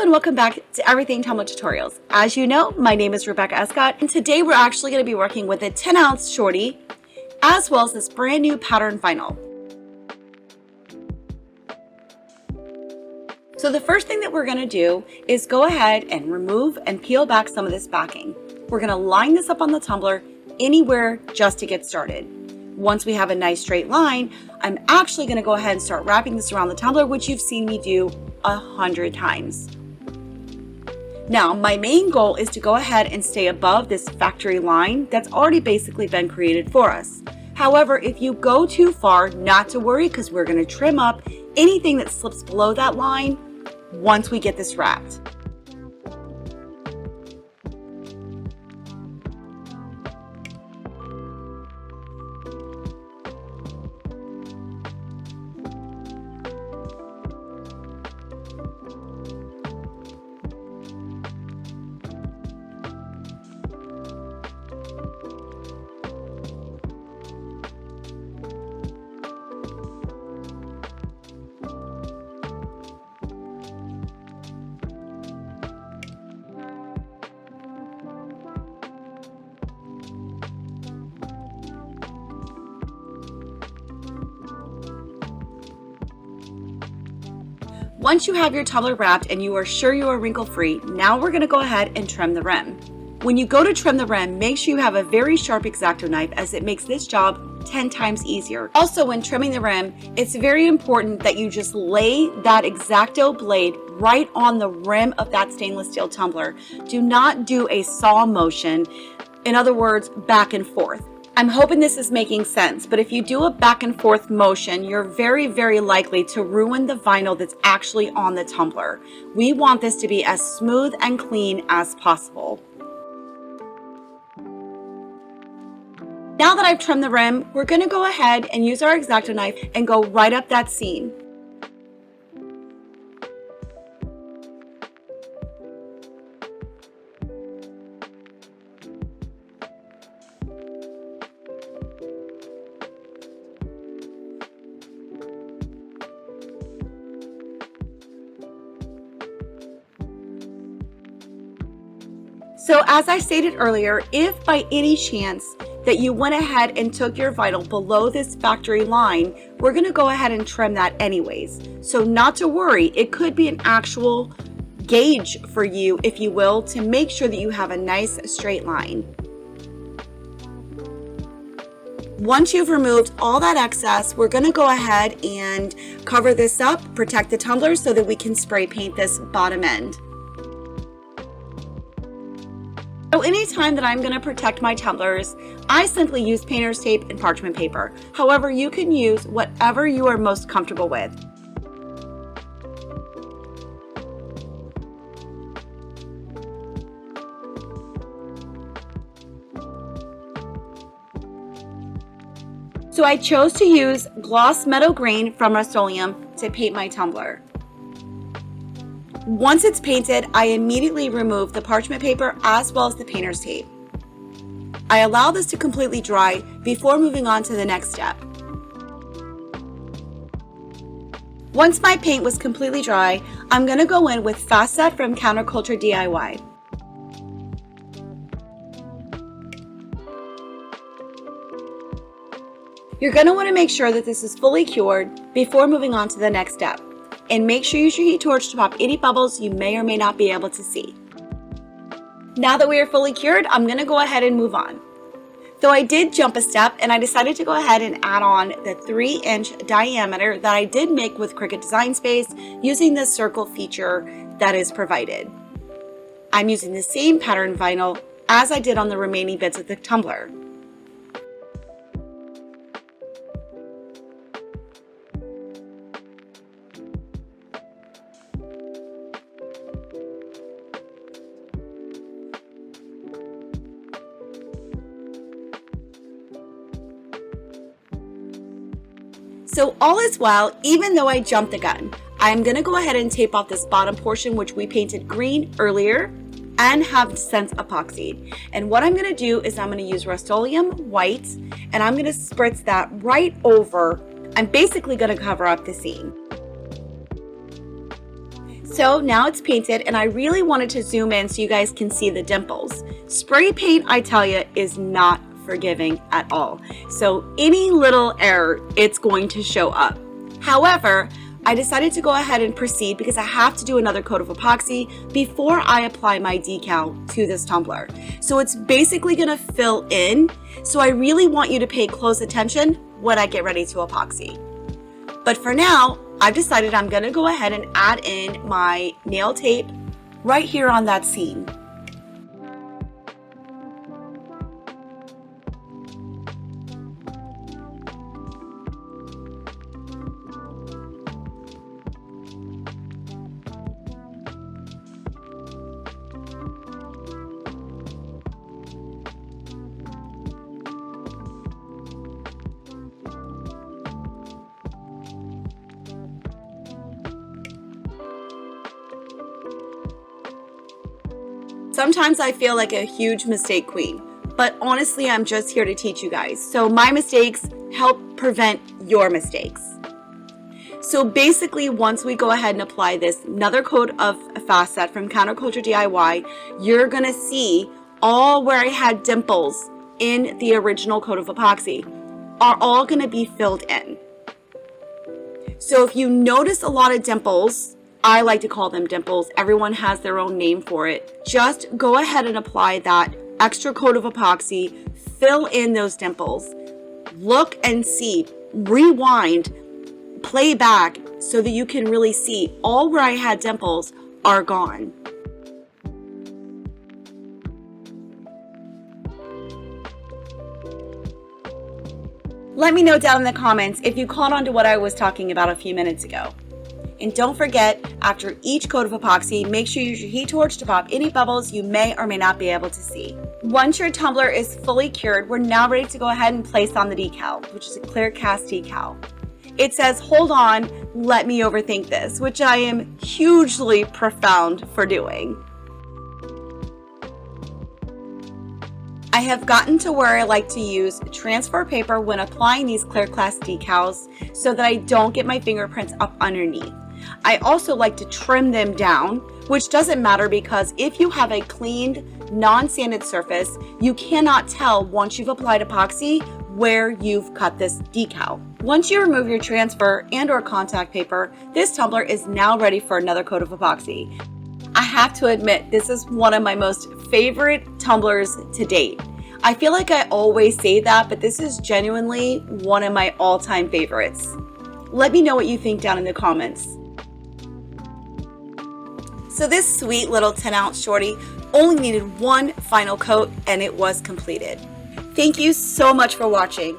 and welcome back to Everything Tumbler Tutorials. As you know, my name is Rebecca Escott, and today we're actually going to be working with a 10-ounce shorty, as well as this brand new pattern vinyl. So the first thing that we're going to do is go ahead and remove and peel back some of this backing. We're going to line this up on the tumbler anywhere just to get started. Once we have a nice straight line, I'm actually going to go ahead and start wrapping this around the tumbler, which you've seen me do 100 times. Now, my main goal is to go ahead and stay above this factory line that's already basically been created for us. However, if you go too far, not to worry, because we're going to trim up anything that slips below that line once we get this wrapped. Once you have your tumbler wrapped and you are sure you are wrinkle free, now we're going to go ahead and trim the rim. When you go to trim the rim, make sure you have a very sharp X-Acto knife, as it makes this job 10 times easier. Also, when trimming the rim, it's very important that you just lay that X-Acto blade right on the rim of that stainless steel tumbler. Do not do a saw motion, in other words, back and forth. I'm hoping this is making sense, but if you do a back and forth motion, you're very likely to ruin the vinyl that's actually on the tumbler. We want this to be as smooth and clean as possible. Now that I've trimmed the rim, we're going to go ahead and use our X-Acto knife and go right up that seam. So as I stated earlier, if by any chance that you went ahead and took your vinyl below this factory line, we're going to go ahead and trim that anyways. So not to worry, it could be an actual gauge for you, if you will, to make sure that you have a nice straight line. Once you've removed all that excess, we're going to go ahead and cover this up, protect the tumbler so that we can spray paint this bottom end. So anytime that I'm going to protect my tumblers, I simply use painter's tape and parchment paper. However, you can use whatever you are most comfortable with. So I chose to use gloss meadow grain from Rust-Oleum to paint my tumbler. Once it's painted, I immediately remove the parchment paper as well as the painter's tape. I allow this to completely dry before moving on to the next step. Once my paint was completely dry, I'm going to go in with Fast Set from Counterculture DIY. You're going to want to make sure that this is fully cured before moving on to the next step. And make sure you use your heat torch to pop any bubbles you may or may not be able to see. Now that we are fully cured, I'm going to go ahead and move on. So I did jump a step and I decided to go ahead and add on the 3-inch diameter that I did make with Cricut Design Space using the circle feature that is provided. I'm using the same pattern vinyl as I did on the remaining bits of the tumbler. So all is well, even though I jumped the gun. I'm going to go ahead and tape off this bottom portion, which we painted green earlier, and have since epoxied. And what I'm going to do is I'm going to use Rust-Oleum white, and I'm going to spritz that right over. I'm basically going to cover up the seam. So now it's painted, and I really wanted to zoom in so you guys can see the dimples. Spray paint, I tell you, is not forgiving at all. So any little error, it's going to show up. However, I decided to go ahead and proceed because I have to do another coat of epoxy before I apply my decal to this tumbler. So it's basically going to fill in. So I really want you to pay close attention when I get ready to epoxy. But for now, I've decided I'm going to go ahead and add in my nail tape right here on that seam. Sometimes I feel like a huge mistake queen, but honestly, I'm just here to teach you guys. So my mistakes help prevent your mistakes. So basically, once we go ahead and apply this another coat of Fast Set from Counterculture DIY, you're gonna see all where I had dimples in the original coat of epoxy are all gonna be filled in. So if you notice a lot of dimples, I like to call them dimples. Everyone has their own name for it. Just go ahead and apply that extra coat of epoxy, fill in those dimples, look and see, rewind, play back so that you can really see all where I had dimples are gone. Let me know down in the comments if you caught on to what I was talking about a few minutes ago. And don't forget, after each coat of epoxy, make sure you use your heat torch to pop any bubbles you may or may not be able to see. Once your tumbler is fully cured, we're now ready to go ahead and place on the decal, which is a clear cast decal. It says, hold on, let me overthink this, which I am hugely profound for doing. I have gotten to where I like to use transfer paper when applying these clear cast decals so that I don't get my fingerprints up underneath. I also like to trim them down, which doesn't matter because if you have a cleaned, non-sanded surface, you cannot tell once you've applied epoxy where you've cut this decal. Once you remove your transfer and or contact paper, this tumbler is now ready for another coat of epoxy. I have to admit, this is one of my most favorite tumblers to date. I feel like I always say that, but this is genuinely one of my all-time favorites. Let me know what you think down in the comments. So this sweet little 10-ounce shorty only needed one final coat and it was completed. Thank you so much for watching.